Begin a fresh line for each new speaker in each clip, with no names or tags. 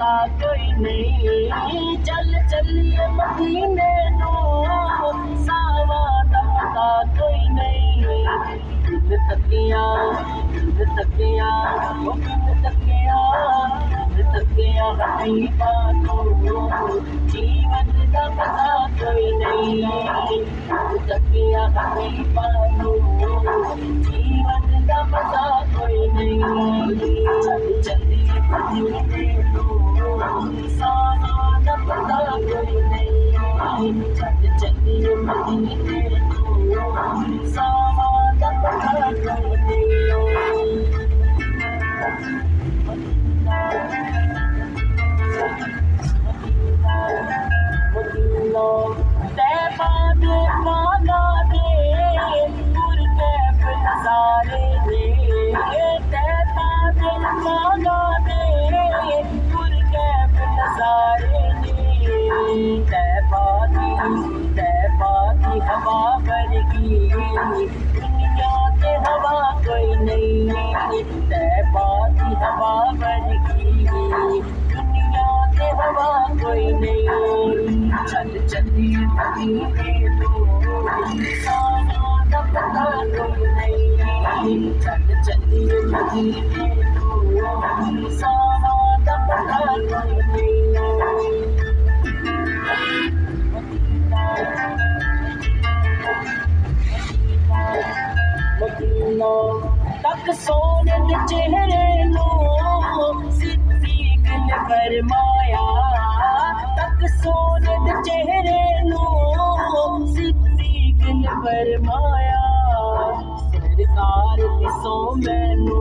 पता कोई नहीं। चल चलिए मदीने नू, सावा दा पता कोई नहीं। बिन तकिया बिन तकिया ओ बिन तकिया बिन तकिया हबीबा तू, जीवन दा पता कोई नहीं। बिन तकिया हबीबा तू, जीवन दा पता कोई नहीं। चल चलिए मदीने नू, सावा दा पता कोई नहीं। चल चलिए मदीने नू, सावा दा पता कोई नहीं। मदीना तैबा दे माना दे, पुरकैफ नज़ारे दे। तैबा दे माना दे, पुरकैफ नज़ारे दे। तैबा की हवा वर्गी दुनिया के हवा कोई नहीं। तैबा की हवा वर्गी दुनिया के हवा कोई नहीं। चल चलिए मदीने नू, सावा दा पता कोई नहीं। चल चलिए मदीने नू, सावा दा पता कोई नहीं। मदीना तक सोने दे चेहरे नू, सिद्दीक ने फरमाया। तक सोने दे चेहरे नू, सिद्दीक ने फरमाया। सरकार दिसो मैनू,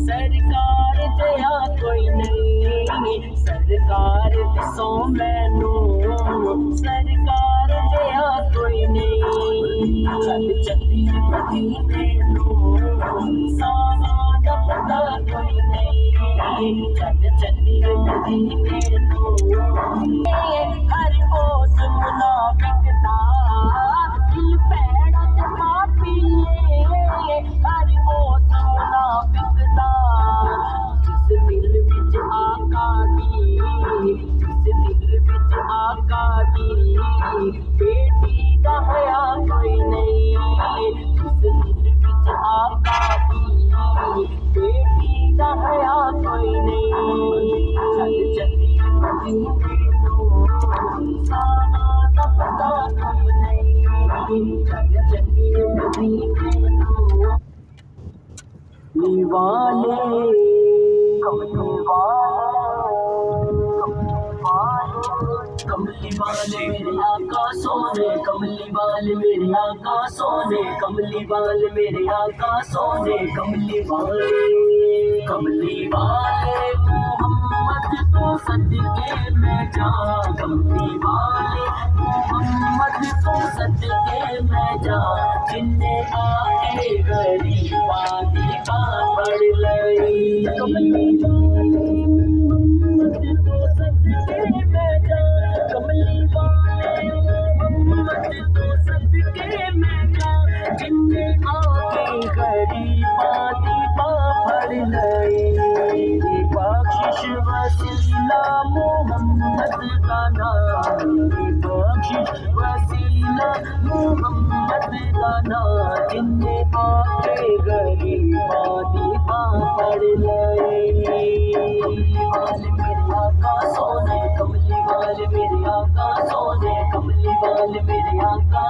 सरकार जया कोई नहीं। सरकार दिसो मैनू, सरकार जया कोई नहीं। चल चलिए मदीने नू, सावा दा पता कोई नहीं। चल चलिए मदीने नू, हर उस मुनाफिक दा दिल पैड़ा ते पापी है। हर उस मुनाफिक दा जिस दिल विच आका दी, जिस दिल विच आका दी बेटी दा हया कोई नहीं। जिस दिल विच आका दी बेटी दा हया कोई नहीं। चल चलिए मदीने नू, सावा दा पता कोई नहीं। चल चलिए मदीने नू। कमली वाले कमली वाले मेरे आका सोने, कमली वाले मेरे आका सोने, कमली वाले मेरे आका सोने। कमली वाले मोहम्मद तो सदके में जा, कमली वाले मोहम्मद तो सदके में जा। जिन्ने आके गरीबा दी पढ़ लई। कमली वाले मोहम्मद तो सदके में जा, कमली वाले मोहम्मद तो सदके में जा। जिन्ने आके गरीबा दी पढ़ लई। बख्शिश वसीला मोहम्मद का नाम, बख्शिश वसीला मोहम्मद का नाम। जिन्ने आके गरीबा दी पढ़ लई। वाले मेरे आका सोने, कमली वाले मेरे आका सोने, कमली वाले मेरे आका